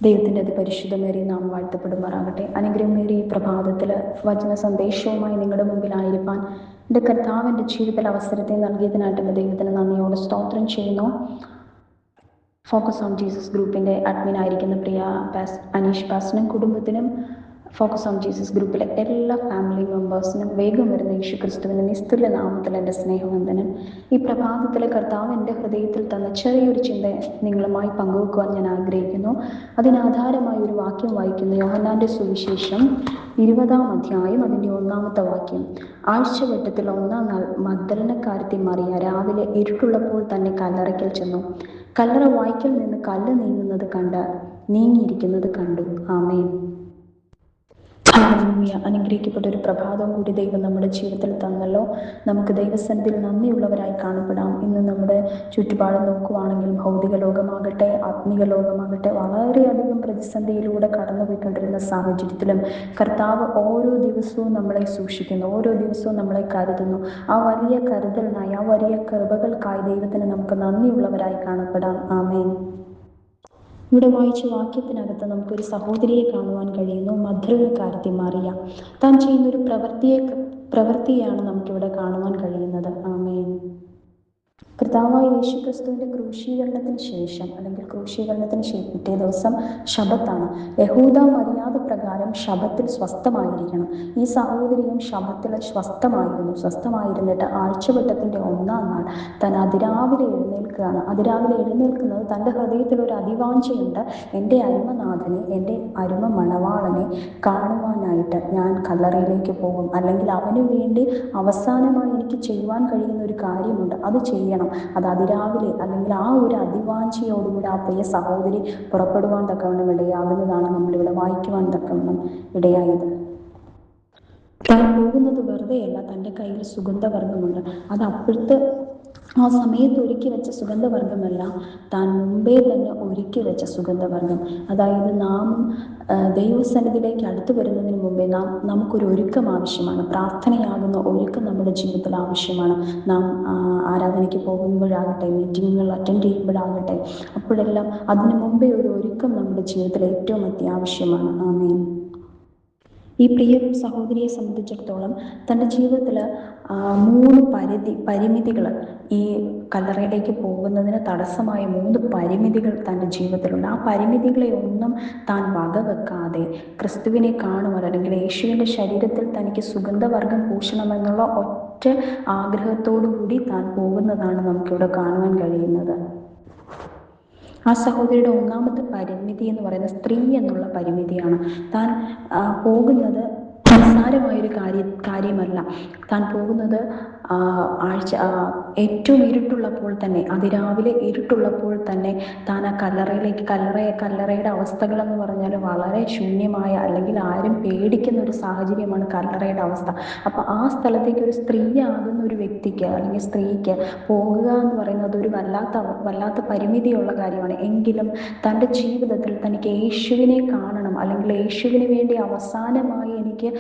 ദൈവത്തിൻ്റെ അതിപരിശുദ്ധമേറിയ നാം വാഴ്ത്തപ്പെടുമാറാകട്ടെ. അനുഗ്രഹമേറിയ ഈ പ്രഭാതത്തിൽ വചന സന്ദേശവുമായി നിങ്ങളുടെ മുമ്പിലായിരിക്കാൻ എൻ്റെ കർത്താവ് എൻ്റെ ജീവിതത്തിൽ അവസരത്തെ നൽകിയതിനായിട്ട് എൻ്റെ ദൈവത്തിന് നന്ദിയോടെ സ്തോത്രം ചെയ്യുന്നു. ഫോക്കസ് ഓൺ ജീസസ് ഗ്രൂപ്പിൻ്റെ അഡ്മിനായിരിക്കുന്ന പ്രിയ അനീഷ് പാസ്റ്ററിനും കുടുംബത്തിനും ഫോക്കസ് ഓൺ ജീസസ് ഗ്രൂപ്പിലെ എല്ലാ ഫാമിലി മെമ്പേഴ്സിനും വേഗം വരുന്ന യേശു ക്രിസ്തുവിൻ്റെ നിസ്തുല്യ നാമത്തിൽ എൻ്റെ സ്നേഹവന്ദനം. ഈ പ്രഭാതത്തിലെ കർത്താവ് എൻ്റെ ഹൃദയത്തിൽ തന്ന ചെറിയൊരു ചിന്ത നിങ്ങളുമായി പങ്കുവെക്കുവാൻ ഞാൻ ആഗ്രഹിക്കുന്നു. അതിനാധാരമായ ഒരു വാക്യം വായിക്കുന്നു. യോഹന്നാൻ്റെ സുവിശേഷം 20-ാം അധ്യായം അതിൻ്റെ 1-ാമത്തെ വാക്യം. ആഴ്ചവട്ടത്തിൽ 1-ാം നാൾ മഗ്ദലനക്കാരത്തി മറിയ രാവിലെ ഇരുട്ടുള്ളപ്പോൾ തന്നെ കല്ലറയ്ക്കൽ ചെന്നു. കല്ലറ വായ്ക്കൽ നിന്ന് കല്ല് നീങ്ങിയിരിക്കുന്നത് കണ്ടു. ആമേൻ. അനുഗ്രഹിക്കപ്പെട്ട ഒരു പ്രഭാതവും കൂടി ദൈവം നമ്മുടെ ജീവിതത്തിൽ തന്നല്ലോ. നമുക്ക് ദൈവസന്നിധിയിൽ നന്ദിയുള്ളവരായി കാണപ്പെടാം. ഇന്ന് നമ്മുടെ ചുറ്റുപാട് നോക്കുവാണെങ്കിൽ ഭൗതിക ലോകമാകട്ടെ ആത്മീക ലോകമാകട്ടെ വളരെയധികം പ്രതിസന്ധിയിലൂടെ കടന്നുപോയിക്കൊണ്ടിരുന്ന സാഹചര്യത്തിലും കർത്താവ് ഓരോ ദിവസവും നമ്മളെ സൂക്ഷിക്കുന്നു, ഓരോ ദിവസവും നമ്മളെ കരുതുന്നു. ആ വലിയ കരുതലിനായി, ആ വലിയ കൃപകൾക്കായി ദൈവത്തിന് നമുക്ക് നന്ദിയുള്ളവരായി കാണപ്പെടാം. ആമേൻ. ഇവിടെ വായിച്ച വാക്യത്തിനകത്ത് നമുക്കൊരു സഹോദരിയെ കാണുവാൻ കഴിയുന്നു, മഗ്ദലനക്കാരത്തി മറിയ. താൻ ചെയ്യുന്നൊരു പ്രവൃത്തിയാണ് നമുക്കിവിടെ കാണുവാൻ കഴിയുന്നത്. ആമേൻ. കർത്താവായ യേശു ക്രിസ്തുവിൻ്റെ ക്രൂശീകരണത്തിന് ശേഷം അല്ലെങ്കിൽ ക്രൂശീകരണത്തിന് പിറ്റേ ദിവസം ശബത്താണ്. യഹൂദ മര്യാദ പ്രകാരം ശബത്തിൽ സ്വസ്ഥമായിരിക്കണം. ഈ സഹോദരിയും ശബത്തിൽ സ്വസ്ഥമായിരുന്നിട്ട് ആഴ്ചവട്ടത്തിൻ്റെ 1-ാം നാൾ താൻ അതിരാവിലെ എഴുന്നേൽക്കുകയാണ്. അതിരാവിലെ എഴുന്നേൽക്കുന്നത് തൻ്റെ ഹൃദയത്തിൽ ഒരു അതിവാഞ്ചയുണ്ട്. എൻ്റെ അരുമനാഥനെ, എൻ്റെ അരുമ മണവാളനെ കാണുവാനായിട്ട് ഞാൻ കല്ലറയിലേക്ക് പോകും, അല്ലെങ്കിൽ അവന് വേണ്ടി അവസാനമായി എനിക്ക് ചെയ്യുവാൻ കഴിയുന്ന ഒരു കാര്യമുണ്ട്, അത് ചെയ്യണം. അത് അതിരാവിലെ അല്ലെങ്കിൽ ആ ഒരു അതിവാഞ്ചയോടുകൂടി ആ പ്രിയ സഹോദരി പുറപ്പെടുവാൻ തക്കവണ്ണം ഇടയാകുന്നതാണ് നമ്മളിവിടെ വായിക്കുവാൻ തക്കവണ്ണം ഇടയായത്. താൻ പോകുന്നത് വെറുതെയല്ല, തൻ്റെ കയ്യിൽ സുഗന്ധവർഗമുണ്ട്. അത് അപ്പോഴത്തെ ആ സമയത്ത് ഒരുക്കി വെച്ച സുഗന്ധവർഗമല്ല, താൻ മുമ്പേ തന്നെ ഒരുക്കി വെച്ച സുഗന്ധവർഗം. അതായത് നാം ദൈവസന്നിധിയിലേക്ക് അടുത്തു വരുന്നതിന് മുമ്പേ നമുക്കൊരു ഒരുക്കം ആവശ്യമാണ്. പ്രാർത്ഥനയാകുന്ന ഒരുക്കം നമ്മുടെ ജീവിതത്തിൽ ആവശ്യമാണ്. നാം ആരാധനയ്ക്ക് പോകുമ്പോഴാകട്ടെ, മീറ്റിങ്ങുകൾ അറ്റൻഡ് ചെയ്യുമ്പോഴാകട്ടെ, അപ്പോഴെല്ലാം അതിനു മുമ്പേ ഒരു ഒരുക്കം നമ്മുടെ ജീവിതത്തിൽ ഏറ്റവും അത്യാവശ്യമാണ്. ആമേൻ. ഈ പ്രിയ സഹോദരിയെ സംബന്ധിച്ചിടത്തോളം തൻ്റെ ജീവിതത്തിൽ 3 പരിമിതികൾ, ഈ കല്ലറയിലേക്ക് പോകുന്നതിന് തടസ്സമായ 3 പരിമിതികൾ തൻ്റെ ജീവിതത്തിലുണ്ട്. ആ പരിമിതികളെ ഒന്നും താൻ വകവെക്കാതെ ക്രിസ്തുവിനെ കാണുവാൻ, അല്ലെങ്കിൽ യേശുവിൻ്റെ ശരീരത്തിൽ തനിക്ക് സുഗന്ധവർഗം പൂശണമെന്നുള്ള ഒറ്റ ആഗ്രഹത്തോടു കൂടി താൻ പോകുന്നതാണ് നമുക്കിവിടെ കാണുവാൻ കഴിയുന്നത്. ആ സഹോദരിയുടെ 1-ാമത്തെ പരിമിതി എന്ന് പറയുന്നത് സ്ത്രീ എന്നുള്ള പരിമിതിയാണ്. താൻ പോകുന്നത് നിസ്സാരമായൊരു കാര്യമല്ല. താൻ പോകുന്നത് ഏറ്റവും ഇരുട്ടുള്ളപ്പോൾ തന്നെ, അതിരാവിലെ ഇരുട്ടുള്ളപ്പോൾ തന്നെ താൻ ആ കല്ലറയുടെ അവസ്ഥകളെന്ന് പറഞ്ഞാൽ വളരെ ശൂന്യമായ, അല്ലെങ്കിൽ ആരും പേടിക്കുന്ന ഒരു സാഹചര്യമാണ് കല്ലറയുടെ അവസ്ഥ. അപ്പം ആ സ്ഥലത്തേക്ക് ഒരു സ്ത്രീയാകുന്ന ഒരു വ്യക്തിക്ക് അല്ലെങ്കിൽ സ്ത്രീക്ക് പോകുക എന്ന് പറയുന്നത് ഒരു വല്ലാത്ത പരിമിതിയുള്ള കാര്യമാണ്. എങ്കിലും തൻ്റെ ജീവിതത്തിൽ തനിക്ക് യേശുവിനെ കാണണം, അല്ലെങ്കിൽ യേശുവിന് വേണ്ടി അവസാനമായി എനിക്ക്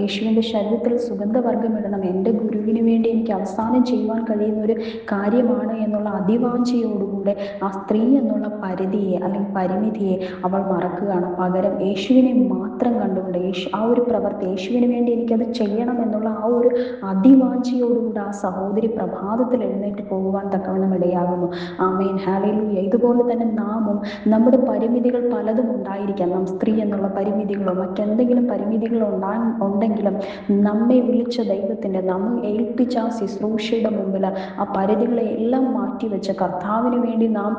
യേശുവിൻ്റെ ശരീരത്തിൽ സുഗന്ധവർഗമിടണം, എൻ്റെ ഗുരുവിന് വേണ്ടി എനിക്ക് അവസാനം ചെയ്യുവാൻ കഴിയുന്ന ഒരു കാര്യമാണ് എന്നുള്ള അതിവാഞ്ചയോടുകൂടെ ആ സ്ത്രീ എന്നുള്ള പരിധിയെ അല്ലെങ്കിൽ പരിമിതിയെ അവൾ മറക്കുകയാണ്. പകരം യേശുവിനെ മാത്രം കണ്ടുകൊണ്ട് ആ ഒരു പ്രവൃത്തി, യേശുവിന് വേണ്ടി എനിക്കത് ചെയ്യണം എന്നുള്ള ആ ഒരു അതിവാഞ്ചയോടുകൂടി ആ സഹോദരി പ്രഭാതത്തിൽ എഴുന്നേറ്റ് പോകുവാൻ തക്കവണ്ണം ഇടയാകുന്നു. ആമേൻ. ഹല്ലേലൂയ. ഇതുപോലെ തന്നെ നാമും നമ്മുടെ പരിമിതികൾ പലതും ഉണ്ടായിരിക്കാം. നാം സ്ത്രീ എന്നുള്ള പരിമിതികളോ മറ്റെന്തെങ്കിലും പരിമിതികളോ ഉണ്ടെങ്കിലും നമ്മെ വിളിച്ച ദൈവത്തിൻ്റെ, നമ്മെ ഏൽപ്പിച്ച ആ ശുശ്രൂഷയുടെ മുമ്പിൽ ആ പരിധികളെ എല്ലാം മാറ്റിവെച്ച് കർത്താവിന് വേണ്ടി നാം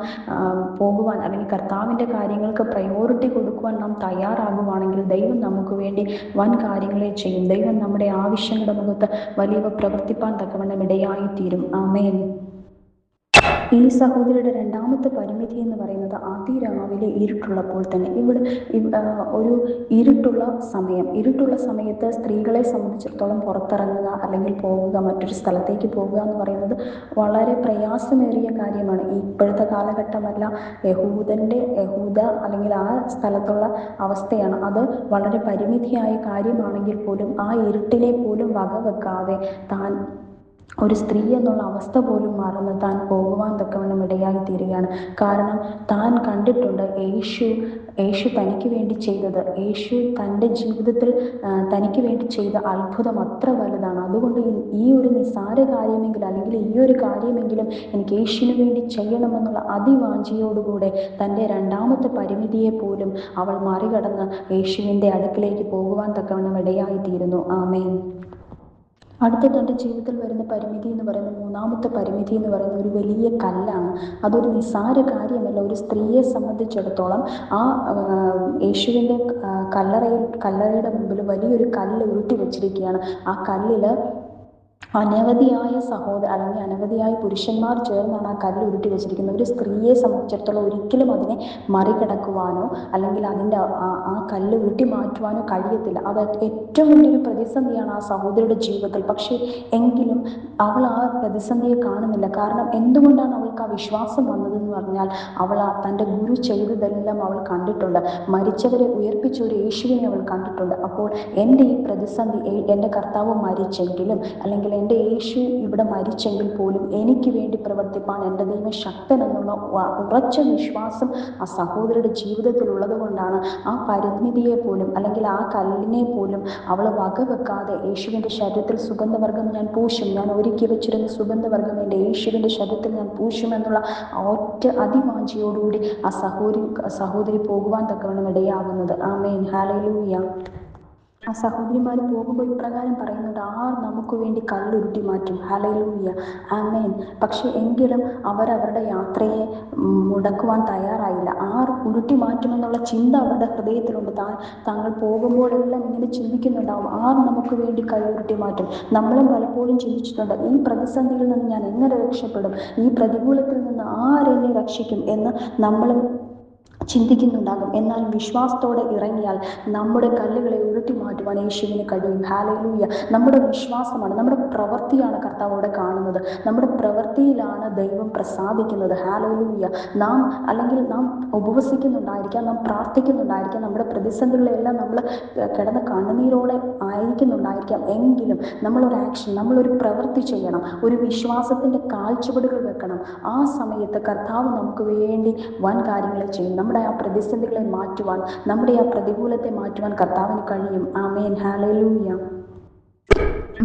പോകുവാൻ, അല്ലെങ്കിൽ കർത്താവിൻ്റെ കാര്യങ്ങൾക്ക് പ്രയോറിറ്റി കൊടുക്കുവാൻ നാം തയ്യാറാകുവാണെങ്കിൽ ദൈവം നമുക്ക് വേണ്ടി വൻ കാര്യങ്ങളെ ചെയ്യും. ദൈവം നമ്മുടെ ആവശ്യങ്ങളുടെ മുഖത്ത് വലിയവ പ്രവർത്തിപ്പാൻ തക്കവണ്ണം ഇടയായിത്തീരും. ആമേൻ. ഈ സഹോദരിയുടെ 2-ാമത്തെ പരിമിതി എന്ന് പറയുന്നത് അതിരാവിലെ ഇരുട്ടുള്ളപ്പോൾ തന്നെ. ഇവിടെ ഒരു ഇരുട്ടുള്ള സമയത്ത് സ്ത്രീകളെ സംബന്ധിച്ചിടത്തോളം പുറത്തിറങ്ങുക അല്ലെങ്കിൽ പോകുക, മറ്റൊരു സ്ഥലത്തേക്ക് പോകുക എന്ന് പറയുന്നത് വളരെ പ്രയാസമേറിയ കാര്യമാണ്. ഇപ്പോഴത്തെ കാലഘട്ടമല്ല, യഹൂദ അല്ലെങ്കിൽ ആ സ്ഥലത്തുള്ള അവസ്ഥയാണ്. അത് വളരെ പരിമിതിയായ കാര്യമാണെങ്കിൽ പോലും ആ ഇരുട്ടിനെ പോലും വകവെക്കാതെ താൻ ഒരു സ്ത്രീ എന്നുള്ള അവസ്ഥ പോലും മറന്ന് താൻ പോകുവാൻ തക്കവണ്ണം ഇടയായി തീരുകയാണ്. കാരണം താൻ കണ്ടിട്ടുണ്ട് യേശു തനിക്ക് വേണ്ടി ചെയ്തത്, യേശു തൻ്റെ ജീവിതത്തിൽ തനിക്ക് വേണ്ടി ചെയ്ത അത്ഭുതം അത്ര വലുതാണ്. അതുകൊണ്ട് ഈ ഒരു നിസ്സാര കാര്യമെങ്കിലും, അല്ലെങ്കിൽ ഈ ഒരു കാര്യമെങ്കിലും എനിക്ക് യേശുവിന് വേണ്ടി ചെയ്യണമെന്നുള്ള അതിവാഞ്ചയോടുകൂടെ തൻ്റെ രണ്ടാമത്തെ പരിമിതിയെ പോലും അവൾ മറികടന്ന് യേശുവിൻ്റെ അടുക്കിലേക്ക് പോകുവാൻ തക്കവണ്ണം ഇടയായി തീരുന്നു. ആമേൻ. അടുത്ത തൻ്റെ ജീവിതത്തിൽ വരുന്ന പരിമിതി എന്ന് പറയുന്നത്, മൂന്നാമത്തെ പരിമിതി എന്ന് പറയുന്നത് ഒരു വലിയ കല്ലാണ്. അതൊരു നിസ്സാര കാര്യമല്ല. ഒരു സ്ത്രീയെ സംബന്ധിച്ചിടത്തോളം ആ യേശുവിൻ്റെ കല്ലറയുടെ മുമ്പിൽ വലിയൊരു കല്ല് ഉരുട്ടി വെച്ചിരിക്കുകയാണ്. ആ കല്ലിൽ അനവധിയായ അല്ലെങ്കിൽ അനവധിയായ പുരുഷന്മാർ ചേർന്നാണ് ആ കല്ല് ഉരുട്ടി വെച്ചിരിക്കുന്നത്. ഒരു സ്ത്രീയെ സംബന്ധിച്ചിടത്തോളം ഒരിക്കലും അതിനെ മറികടക്കുവാനോ അല്ലെങ്കിൽ അതിൻ്റെ ആ കല്ല് ഉരുട്ടി മാറ്റുവാനോ കഴിയത്തില്ല. അത് ഏറ്റവും വലിയൊരു പ്രതിസന്ധിയാണ് ആ സഹോദരിയുടെ ജീവിതത്തിൽ. പക്ഷേ എങ്കിലും അവൾ ആ പ്രതിസന്ധിയെ കാണുന്നില്ല. കാരണം എന്തുകൊണ്ടാണ് അവൾക്ക് ആ വിശ്വാസം വന്നതെന്ന് പറഞ്ഞാൽ, അവൾ തൻ്റെ ഗുരു ചെയ്തതെല്ലാം അവൾ കണ്ടിട്ടുണ്ട്. മരിച്ചവരെ ഉയർപ്പിച്ച ഒരു യേശുവിനെ അവൾ കണ്ടിട്ടുണ്ട്. അപ്പോൾ എൻ്റെ ഈ പ്രതിസന്ധി, എൻ്റെ കർത്താവ് മരിച്ചെങ്കിലും അല്ലെങ്കിൽ എൻ്റെ യേശു ഇവിടെ മരിച്ചെങ്കിൽ പോലും എനിക്ക് വേണ്ടി പ്രവർത്തിപ്പാൻ എൻ്റെ ദൈവം ശക്തൻ എന്നുള്ള ഉറച്ച വിശ്വാസം ആ സഹോദരിയുടെ ജീവിതത്തിൽ ഉള്ളത് കൊണ്ടാണ് ആ പരിമിതിയെ പോലും അല്ലെങ്കിൽ ആ കല്ലിനെ പോലും അവൾ വകവെക്കാതെ യേശുവിൻ്റെ ശരീരത്തിൽ സുഗന്ധവർഗം ഞാൻ പൂശും, ഞാൻ ഒരുക്കി വെച്ചിരുന്ന സുഗന്ധവർഗം എൻ്റെ യേശുവിൻ്റെ ശരീരത്തിൽ ഞാൻ പൂശും എന്നുള്ള ഒറ്റ അതിവാഞ്ചയോടുകൂടി ആ സഹോദരി പോകുവാൻ തക്കവണ്ണം ഇടയാകുന്നത്. ആമേൻ. ഹല്ലേലൂയ. ആ സഹോദരിമാർ പോകുമ്പോൾ ഇപ്രകാരം പറയുന്നുണ്ട്, ആർ നമുക്ക് വേണ്ടി കല്ലുരുട്ടി മാറ്റും. ഹല്ലേലൂയ. ആമേൻ. പക്ഷെ എങ്കിലും അവരുടെ യാത്രയെ മുടക്കുവാൻ തയ്യാറായില്ല. ആർ ഉരുട്ടി മാറ്റുമെന്നുള്ള ചിന്ത അവരുടെ ഹൃദയത്തിലുണ്ട്. താങ്കൾ പോകുമ്പോഴെല്ലാം ഇങ്ങനെ ചിന്തിക്കുന്നുണ്ടാവും, ആർ നമുക്ക് വേണ്ടി കല്ലുരുട്ടി മാറ്റും. നമ്മളും പലപ്പോഴും ചിന്തിച്ചിട്ടുണ്ട്, ഈ പ്രതിസന്ധിയിൽ നിന്ന് ഞാൻ എങ്ങനെ രക്ഷപ്പെടും, ഈ പ്രതികൂലത്തിൽ നിന്ന് ആരെന്നെ രക്ഷിക്കും എന്ന് നമ്മളും ചിന്തിക്കുന്നുണ്ടാകും. എന്നാൽ വിശ്വാസത്തോടെ ഇറങ്ങിയാൽ നമ്മുടെ കല്ലുകളെ ഉരുട്ടി മാറ്റുവാൻ യേശുവിന് കഴിയും. ഹല്ലേലൂയ. നമ്മുടെ വിശ്വാസമാണ്, നമ്മുടെ പ്രവൃത്തിയാണ് കർത്താവ് അവിടെ കാണുന്നത്. നമ്മുടെ പ്രവൃത്തിയിലാണ് ദൈവം പ്രസാദിക്കുന്നത്. ഹല്ലേലൂയ. നാം ഉപവസിക്കുന്നുണ്ടായിരിക്കാം, നാം പ്രാർത്ഥിക്കുന്നുണ്ടായിരിക്കാം, നമ്മുടെ പ്രതിസന്ധികളെല്ലാം നമ്മൾ കിടന്ന് കണ്ണുനീരോടെ ആയിരിക്കുന്നുണ്ടായിരിക്കാം. എങ്കിലും നമ്മളൊരു ആക്ഷൻ, നമ്മളൊരു പ്രവൃത്തി ചെയ്യണം, ഒരു വിശ്വാസത്തിൻ്റെ കാൽച്ചുവടുകൾ വെക്കണം. ആ സമയത്ത് കർത്താവ് നമുക്ക് വേണ്ടി വൻ കാര്യങ്ങളെ ചെയ്യും. നമ്മുടെ ആ പ്രതിസന്ധികളെ മാറ്റുവാൻ, നമ്മുടെ ആ പ്രതികൂലത്തെ മാറ്റുവാൻ കർത്താവിന് കഴിയും. ആമേൻ. ഹല്ലേലൂയ.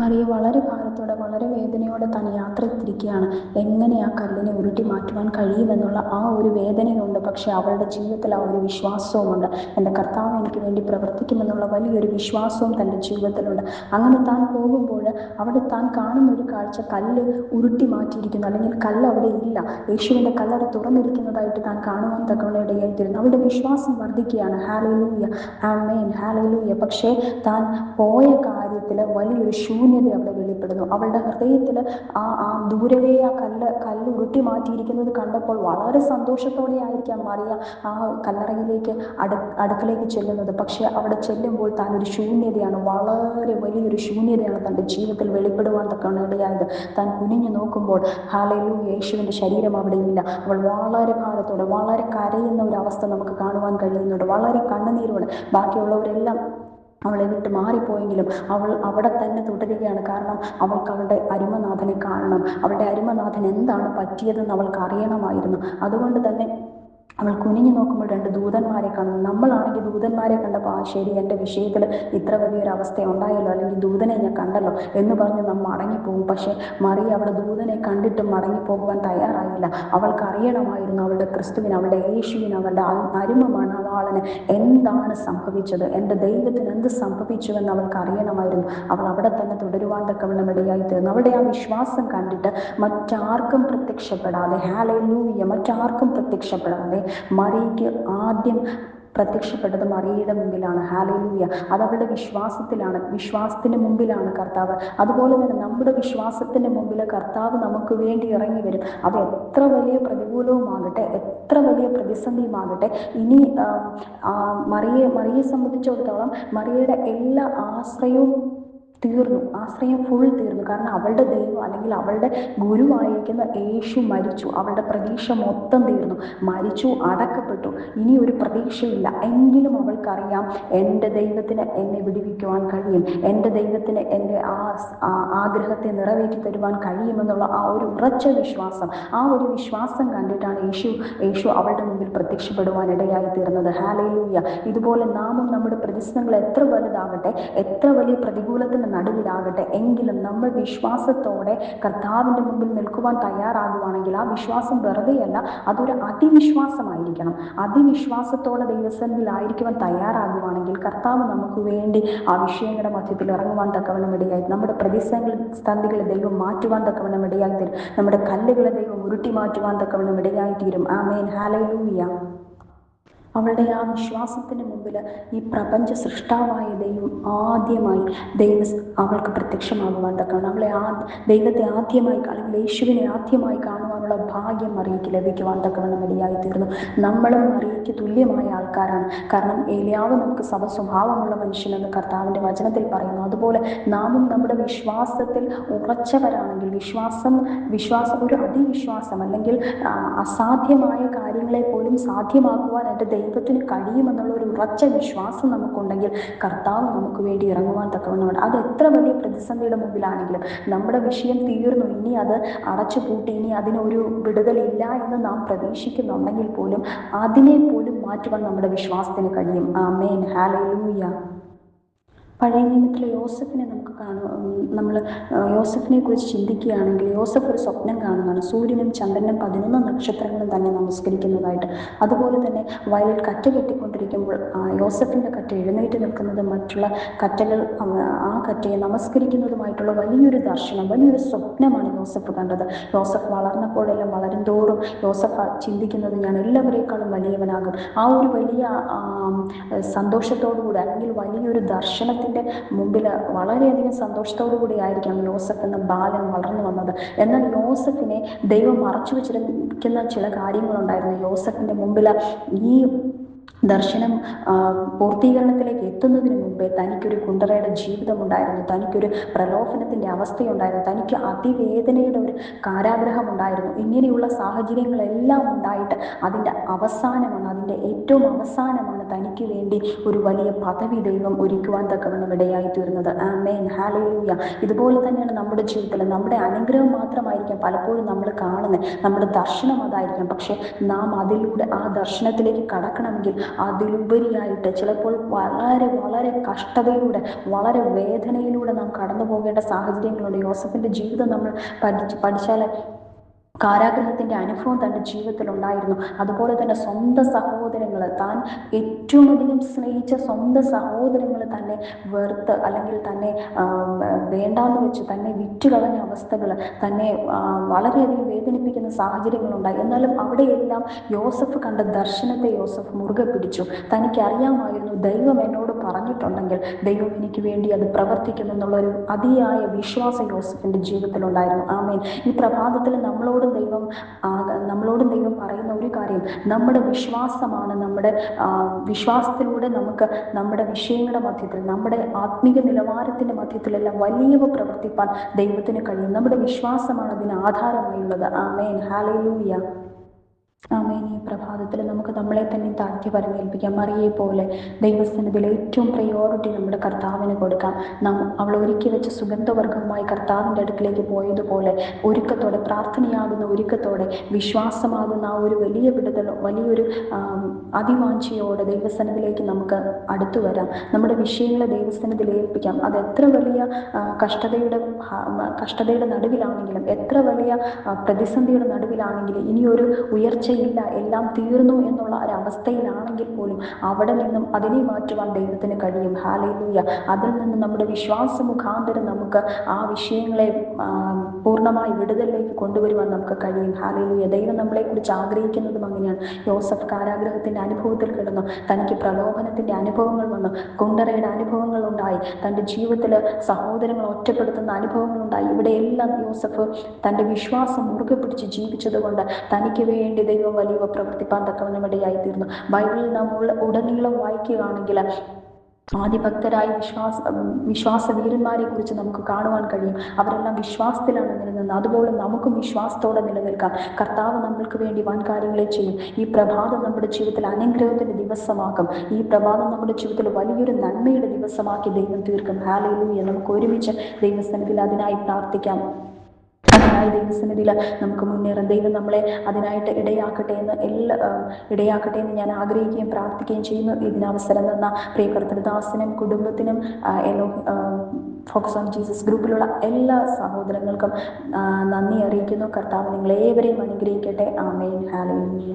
മറിയ വളരെ ഭാരത്തോടെ വളരെ വേദനയോടെ താൻ യാത്ര തിരിക്കുകയാണ്. എങ്ങനെ ആ കല്ലിനെ ഉരുട്ടി മാറ്റുവാൻ കഴിയുമെന്നുള്ള ആ ഒരു വേദനയുണ്ട്. പക്ഷെ അവളുടെ ജീവിതത്തിൽ ആ ഒരു വിശ്വാസവുമുണ്ട്. എൻ്റെ കർത്താവ് എനിക്ക് വേണ്ടി പ്രവർത്തിക്കുമെന്നുള്ള വലിയൊരു വിശ്വാസവും തൻ്റെ ജീവിതത്തിലുണ്ട്. അങ്ങനെ താൻ പോകുമ്പോൾ അവിടെ താൻ കാണുന്ന ഒരു കാഴ്ച, കല്ല് ഉരുട്ടി മാറ്റിയിരിക്കുന്നു, അല്ലെങ്കിൽ കല്ല് അവിടെ ഇല്ല. യേശുവിൻ്റെ കല്ലറ തുറന്നിരിക്കുന്നതായിട്ട് താൻ കാണുവാൻ തക്കവണ്ണം ഇടയായിത്തീരുന്നു. അവളുടെ വിശ്വാസം വർദ്ധിക്കുകയാണ്. ഹല്ലേലൂയ. ആമേൻ. ഹല്ലേലൂയ. പക്ഷേ താൻ പോയ കാര്യത്തിൽ വലിയൊരു ശൂന്യത അവിടെ വെളിപ്പെടുന്നു. അവളുടെ ഹൃദയത്തിൽ ആ ദൂരവേ ആ കല്ല് ഉരുട്ടി മാറ്റിയിരിക്കുന്നത് കണ്ടപ്പോൾ വളരെ സന്തോഷത്തോടെ ആയിരിക്കാം മറിയ ആ കല്ലറയിലേക്ക് അടുക്കലേക്ക് ചെല്ലുന്നത്. പക്ഷെ അവിടെ ചെല്ലുമ്പോൾ താൻ ഒരു ശൂന്യതയാണ്, വളരെ വലിയൊരു ശൂന്യതയാണ് തൻ്റെ ജീവിതത്തിൽ വെളിപ്പെടുവാൻ തക്കവണ്ണം ഇടയായത്. താൻ കുനിഞ്ഞു നോക്കുമ്പോൾ ഹല്ലേലൂയ, യേശുവിൻ്റെ ശരീരം അവിടെ ഇല്ല. അവൾ വളരെ ഭാരത്തോടെ വളരെ കരയുന്ന ഒരു അവസ്ഥ നമുക്ക് കാണുവാൻ കഴിയുന്നുണ്ട്. വളരെ കണ്ണുനീരോടെ. ബാക്കിയുള്ളവരെല്ലാം അവളെ വിട്ട് മാറിപ്പോയെങ്കിലും അവൾ അവിടെ തന്നെ തുടരുകയാണ്. കാരണം അവൾക്ക് അവളുടെ അരുമനാഥനെ കാണണം. അവളുടെ അരുമനാഥൻ എന്താണ് പറ്റിയതെന്ന് അവൾക്ക് അറിയണമായിരുന്നു. അതുകൊണ്ട് തന്നെ അവൾ കുനിഞ്ഞു നോക്കുമ്പോൾ 2 ദൂതന്മാരെ കാണുന്നു. നമ്മളാണെങ്കിൽ ദൂതന്മാരെ കണ്ടപ്പോൾ ശരി, എൻ്റെ വിഷയത്തിൽ ഇത്ര വലിയൊരു അവസ്ഥ ഉണ്ടായല്ലോ, അല്ലെങ്കിൽ ദൂതനെ ഞാൻ കണ്ടല്ലോ എന്ന് പറഞ്ഞ് നമ്മൾ മടങ്ങിപ്പോകും. പക്ഷേ മറിയ അവിടെ ദൂതനെ കണ്ടിട്ടും മടങ്ങിപ്പോകുവാൻ തയ്യാറായില്ല. അവൾക്ക് അറിയണമായിരുന്നു അവളുടെ ക്രിസ്തുവിന്, അവളുടെ യേശുവിന്, അവളുടെ അരുമ മണവാളന് എന്താണ് സംഭവിച്ചത്, എൻ്റെ ദൈവത്തിന് എന്ത് സംഭവിച്ചുവെന്ന് അവൾക്ക് അറിയണമായിരുന്നു. അവൾ അവിടെ തന്നെ തുടരുവാൻ തക്കവണ്ണം ഇടയായി തീർന്നു. അവളുടെ ആ വിശ്വാസം കണ്ടിട്ട് മറ്റാർക്കും പ്രത്യക്ഷപ്പെടാതെ, ഹല്ലേലൂയ, മറ്റാർക്കും പ്രത്യക്ഷപ്പെടാതെ മറിയയ്ക്ക് ആദ്യം പ്രത്യക്ഷപ്പെട്ടത് മറിയയുടെ മുമ്പിലാണ്. ഹല്ലേലൂയ. അത് അവളുടെ വിശ്വാസത്തിലാണ്, വിശ്വാസത്തിന് മുമ്പിലാണ് കർത്താവ്. അതുപോലെ തന്നെ നമ്മുടെ വിശ്വാസത്തിന് മുമ്പിൽ കർത്താവ് നമുക്ക് വേണ്ടി ഇറങ്ങി വരും. അത് എത്ര വലിയ പ്രതികൂലവുമാകട്ടെ, എത്ര വലിയ പ്രതിസന്ധിയുമാകട്ടെ. ഇനി മറിയയെ സംബന്ധിച്ചിടത്തോളം മറിയയുടെ എല്ലാ ആശ്രയവും തീർന്നു, ആശ്രയം ഫുൾ തീർന്നു. കാരണം അവളുടെ ദൈവം അല്ലെങ്കിൽ അവളുടെ ഗുരുവായിരിക്കുന്ന യേശു മരിച്ചു. അവളുടെ പ്രതീക്ഷ മൊത്തം തീർന്നു, മരിച്ചു, അടക്കപ്പെട്ടു. ഇനി ഒരു പ്രതീക്ഷയില്ല. എങ്കിലും അവൾക്കറിയാം, എൻ്റെ ദൈവത്തിന് എന്നെ വിടുവിക്കുവാൻ കഴിയും, എൻ്റെ ദൈവത്തിന് എൻ്റെ ആഗ്രഹത്തെ നിറവേറ്റി തരുവാൻ കഴിയുമെന്നുള്ള ആ ഒരു ഉറച്ച വിശ്വാസം, ആ ഒരു വിശ്വാസം കണ്ടിട്ടാണ് യേശു അവളുടെ മുമ്പിൽ പ്രത്യക്ഷപ്പെടുവാൻ ഇടയായി തീർന്നത്. ഹല്ലേലൂയ. ഇതുപോലെ നാമും നമ്മുടെ പ്രതിസന്ധികൾ എത്ര വലുതാകട്ടെ, എത്ര വലിയ പ്രതികൂലത്തിന് നടുവിലാകട്ടെ, എങ്കിലും നമ്മൾ വിശ്വാസത്തോടെ കർത്താവിൻ്റെ മുമ്പിൽ നിൽക്കുവാൻ തയ്യാറാകുവാണെങ്കിൽ ആ വിശ്വാസം വെറുതെയല്ല, അതൊരു അതിവിശ്വാസമായിരിക്കണം. അതിവിശ്വാസത്തോടെ ദൈവസന്നിധിയിലായിരിക്കുവാൻ തയ്യാറാകുവാണെങ്കിൽ കർത്താവ് നമുക്ക് വേണ്ടി ആ വിഷയങ്ങളുടെ മധ്യത്തിൽ ഇറങ്ങുവാൻ തക്കവണ്ണം ഇടയായി, നമ്മുടെ പ്രതിസന്ധികളെ ദൈവം മാറ്റുവാൻ തക്കവണ്ണം ഇടയായി തീരും, നമ്മുടെ കല്ലുകളെ ദൈവം ഉരുട്ടി മാറ്റുവാൻ തക്കവണ്ണം ഇടയായി തീരും. ആമേൻ, ഹല്ലേലൂയ. അവളുടെ ആ വിശ്വാസത്തിന് മുമ്പിൽ ഈ പ്രപഞ്ച സൃഷ്ടാവായ ദൈവം ആദ്യമായി അവൾക്ക് പ്രത്യക്ഷമാകുവാൻ തക്കണം. ദൈവത്തെ ആദ്യമായി അല്ലെങ്കിൽ യേശുവിനെ ആദ്യമായി കാണുവാനുള്ള ഭാഗ്യം മറിയയ്ക്ക് ലഭിക്കുവാൻ തക്കവണ്ണം ഇടയായി തീർന്നു. നമ്മളും മറിയയ്ക്ക് തുല്യമായ ആൾക്കാരാണ്. കാരണം ഏലിയാവ് നമുക്ക് സ്വഭാവമുള്ള മനുഷ്യനെന്ന് കർത്താവിൻ്റെ വചനത്തിൽ പറയുന്നു. അതുപോലെ നാമും നമ്മുടെ വിശ്വാസത്തിൽ ഉറച്ചവരാണെങ്കിൽ, വിശ്വാസം ഒരു അതിവിശ്വാസം അല്ലെങ്കിൽ അസാധ്യമായ കാര്യങ്ങളെ പോലും സാധ്യമാക്കുവാൻ എൻ്റെ ദൈവത്തിന് കഴിയുമെന്നുള്ള ഒരു ഉറച്ച വിശ്വാസം നമുക്കുണ്ടെങ്കിൽ കർത്താവ് നമുക്ക് വേണ്ടി ഇറങ്ങുവാൻ തക്കവണ്ണമാണ്. അത് എത്ര വലിയ പ്രതിസന്ധിയുടെ മുമ്പിലാണെങ്കിലും, നമ്മുടെ വിഷയം തീർന്നു, ഇനി അത് അടച്ചു പൂട്ടി, ഇനി അതിനൊരു വിടുതലില്ല എന്ന് നാം പ്രതീക്ഷിക്കുന്നുണ്ടെങ്കിൽ പോലും അതിനെ പോലും മാറ്റുവാൻ നമ്മുടെ വിശ്വാസത്തിന് കഴിയും. ആമേൻ, ഹല്ലേലൂയ. പഴയ നിയമത്തിലെ യോസഫിനെ നമുക്ക് നമ്മൾ യോസഫിനെ കുറിച്ച് ചിന്തിക്കുകയാണെങ്കിൽ, യോസഫ് ഒരു സ്വപ്നം കാണുകയാണ്. സൂര്യനും ചന്ദ്രനും 11 നക്ഷത്രങ്ങളും തന്നെ നമസ്കരിക്കുന്നതായിട്ട്. അതുപോലെ തന്നെ വയലിൽ കറ്റ കെട്ടിക്കൊണ്ടിരിക്കുമ്പോൾ യോസഫിൻ്റെ കറ്റ എഴുന്നേറ്റ് നിൽക്കുന്നത്, മറ്റുള്ള കറ്റകൾ ആ കറ്റയെ നമസ്കരിക്കുന്നതുമായിട്ടുള്ള വലിയൊരു ദർശനം, വലിയൊരു സ്വപ്നമാണ് യോസഫ് കണ്ടത്. യോസഫ് വളർന്നപ്പോഴെല്ലാം വളരും തോറും യോസഫ് ചിന്തിക്കുന്നത്, ഞാൻ എല്ലാവരേക്കാളും വലിയവനാകും. ആ ഒരു വലിയ സന്തോഷത്തോടുകൂടി അല്ലെങ്കിൽ വലിയൊരു ദർശനത്തിൻ്റെ മുമ്പിൽ വളരെയധികം സന്തോഷത്തോടു കൂടി ആയിരിക്കാം യോസഫ് എന്ന ബാലൻ വളർന്നു വന്നത്. എന്നാൽ യോസഫിനെ ദൈവം മറച്ചു വെച്ചിരിക്കുന്ന ചില കാര്യങ്ങളുണ്ടായിരുന്നു. യോസഫിൻ്റെ മുമ്പിൽ ഈ ദർശനം പൂർത്തീകരണത്തിലേക്ക് എത്തുന്നതിന് മുമ്പേ തനിക്കൊരു കുണ്ടറയുടെ ജീവിതമുണ്ടായിരുന്നു, തനിക്കൊരു പ്രലോഭനത്തിൻ്റെ അവസ്ഥയുണ്ടായിരുന്നു, തനിക്ക് അതിവേദനയുടെ ഒരു കാരാഗ്രഹം ഉണ്ടായിരുന്നു. ഇങ്ങനെയുള്ള സാഹചര്യങ്ങളെല്ലാം ഉണ്ടായിട്ട് അതിൻ്റെ അവസാനമാണ്, അതിൻ്റെ ഏറ്റവും അവസാനമാണ് തനിക്ക് വേണ്ടി ഒരു വലിയ പദവി ദൈവം ഒരുക്കുവാൻ തക്കവണ്ണം ഇടയായി തീർന്നത്. ആമേൻ, ഹല്ലേലൂയ. ഇതുപോലെ തന്നെയാണ് നമ്മുടെ ജീവിതത്തിൽ. നമ്മുടെ അനുഗ്രഹം മാത്രമായിരിക്കാം പലപ്പോഴും നമ്മൾ കാണുന്നത്, നമ്മുടെ ദർശനം അതായിരിക്കാം. പക്ഷെ നാം അതിലൂടെ ആ ദർശനത്തിലേക്ക് കടക്കണമെങ്കിൽ അതിലുപരിയായിട്ട് ചിലപ്പോൾ വളരെ വളരെ കഷ്ടതയിലൂടെ, വളരെ വേദനയിലൂടെ നാം കടന്നു പോകേണ്ട സാഹചര്യങ്ങളുണ്ട്. യോസഫിൻ്റെ ജീവിതം നമ്മൾ പഠിച്ചാൽ കാരാഗ്രഹത്തിൻ്റെ അനുഭവം തൻ്റെ ജീവിതത്തിൽ ഉണ്ടായിരുന്നു. അതുപോലെ തന്നെ സ്വന്തം സഹോദരങ്ങൾ, താൻ ഏറ്റവും അധികം സ്നേഹിച്ച സ്വന്തം സഹോദരങ്ങൾ തന്നെ വെറുത്ത് അല്ലെങ്കിൽ തന്നെ വേണ്ടാന്ന് വെച്ച് തന്നെ വിറ്റുകളഞ്ഞ അവസ്ഥകൾ, തന്നെ വളരെയധികം വേദനിപ്പിക്കുന്ന സാഹചര്യങ്ങളുണ്ടായി. എന്നാലും അവിടെയെല്ലാം യോസഫ് കണ്ട ദർശനത്തെ യോസഫ് മുറുകെ പിടിച്ചു. തനിക്കറിയാമായിരുന്നു, ദൈവം എന്നോട് പറഞ്ഞിട്ടുണ്ടെങ്കിൽ ദൈവം എനിക്ക് വേണ്ടി അത് പ്രവർത്തിക്കുമെന്നുള്ളൊരു അതിയായ വിശ്വാസം യോസഫിൻ്റെ ജീവിതത്തിലുണ്ടായിരുന്നു. ആമേൻ. ഈ പ്രഭാതത്തിൽ നമ്മളോടും ദൈവം പറയുന്ന ഒരു കാര്യം, നമ്മുടെ വിശ്വാസമാണ്, നമ്മുടെ വിശ്വാസത്തിലൂടെ നമുക്ക് നമ്മുടെ വിഷയങ്ങളുടെ മധ്യത്തിൽ, നമ്മുടെ ആത്മീക നിലവാരത്തിൻ്റെ മധ്യത്തിലെല്ലാം വലിയവ പ്രവർത്തിപ്പാൻ ദൈവത്തിന് കഴിയും. നമ്മുടെ വിശ്വാസമാണ് അതിന് ആധാരമായുള്ളത്. ആമേൻ, ഹല്ലേലൂയ. ആമേൻ. ഈ പ്രഭാതത്തിൽ നമുക്ക് നമ്മളെ തന്നെ താഴ്ത്തി പരമേൽപ്പിക്കാം. മറിയെ പോലെ ദൈവസന്നിധിയിൽ ഏറ്റവും പ്രയോറിറ്റി നമ്മുടെ കർത്താവിന് കൊടുക്കാം. അവൾ ഒരുക്കി വെച്ച സുഗന്ധവർഗവുമായി കർത്താവിൻ്റെ അടുക്കിലേക്ക് പോയതുപോലെ ഒരുക്കത്തോടെ, പ്രാർത്ഥനയാകുന്ന ഒരുക്കത്തോടെ, വിശ്വാസമാകുന്ന ആ ഒരു വലിയ വിടുതൽ, വലിയൊരു അതിവാഞ്ചയോടെ ദൈവസന്നിധിയിലേക്ക് നമുക്ക് അടുത്തു വരാം. നമ്മുടെ വിഷയങ്ങളെ ദൈവസന്നിധിയിൽ ഏൽപ്പിക്കാം. അത് എത്ര വലിയ കഷ്ടതയുടെ നടുവിലാണെങ്കിലും, എത്ര വലിയ പ്രതിസന്ധിയുടെ നടുവിലാണെങ്കിലും, ഇനിയൊരു ഉയർച്ചയില്ല, എല്ലാം തീർന്നു എന്നുള്ള ഒരവസ്ഥയിലാണെങ്കിൽ പോലും അവിടെ നിന്നും അതിനെ മാറ്റുവാൻ ദൈവത്തിന് കഴിയും. ഹല്ലേലൂയ. അതിൽ നിന്ന് നമ്മുടെ വിശ്വാസ മുഖാന്തരം നമുക്ക് ആ വിഷയങ്ങളെ പൂർണ്ണമായി വിടുതലിലേക്ക് കൊണ്ടുവരുവാൻ നമുക്ക് കഴിയും. ഹല്ലേലൂയ. ദൈവം നമ്മളെക്കുറിച്ച് ആഗ്രഹിക്കുന്നതും അങ്ങനെയാണ്. യോസഫ് കാരാഗ്രഹത്തിൻ്റെ അനുഭവത്തിൽ കിടന്നു, തനിക്ക് പ്രലോഭനത്തിൻ്റെ അനുഭവങ്ങൾ വന്നു, കുണ്ടറയുടെ അനുഭവങ്ങൾ ഉണ്ടായി, തൻ്റെ ജീവിതത്തിൽ സഹോദരങ്ങൾ ഒറ്റപ്പെടുത്തുന്ന അനുഭവങ്ങളുണ്ടായി. ഇവിടെയെല്ലാം യോസഫ് തൻ്റെ വിശ്വാസം മുറുകെ പിടിച്ച് ജീവിച്ചത് കൊണ്ട് തനിക്ക് വേണ്ടി ദൈവം വലിയ പ്രവർത്തിപ്പാൻ തക്കവണ്ണം ഇടയായി തീർന്നു. ബൈബിളിൽ നാം ഉടനീളം വായിക്കുകയാണെങ്കിൽ ആദിഭക്തരായ വിശ്വാസവീരന്മാരെ കുറിച്ച് നമുക്ക് കാണുവാൻ കഴിയും. അവരെല്ലാം വിശ്വാസത്തിലാണ് നിലനിന്നത്. അതുപോലെ നമുക്കും വിശ്വാസത്തോടെ നിലനിൽക്കാം. കർത്താവ് നമ്മൾക്ക് വേണ്ടി വൻ കാര്യങ്ങളെ ചെയ്യും. ഈ പ്രഭാതം നമ്മുടെ ജീവിതത്തിൽ അനുഗ്രഹത്തിന്റെ ദിവസമാക്കും. ഈ പ്രഭാതം നമ്മുടെ ജീവിതത്തിൽ വലിയൊരു നന്മയുടെ ദിവസമാക്കി ദൈവം തീർക്കും. ഹല്ലേലൂയ. നമുക്ക് ഒരുമിച്ച് ദൈവസന്നിധിയിൽ അതിനായി പ്രാർത്ഥിക്കാം. അതിനായി ദൈവസന്നിധിയിൽ നമുക്ക് മുന്നേറാം. ദൈവം നമ്മളെ അതിനായിട്ട് ഇടയാക്കട്ടെ എന്ന് ഞാൻ ആഗ്രഹിക്കുകയും പ്രാർത്ഥിക്കുകയും ചെയ്യുന്നു. ഇതിനവസരം തന്ന പ്രിയ കർത്തൃദാസനും കുടുംബത്തിനും ഫോക്കസ് ഓൺ ജീസസ് ഗ്രൂപ്പിലുള്ള എല്ലാ സഹോദരങ്ങൾക്കും നന്ദി അറിയിക്കുന്നു. കർത്താവ് നിങ്ങളേവരെയും അനുഗ്രഹിക്കട്ടെ. ആമേൻ. ഹല്ലേലൂയ.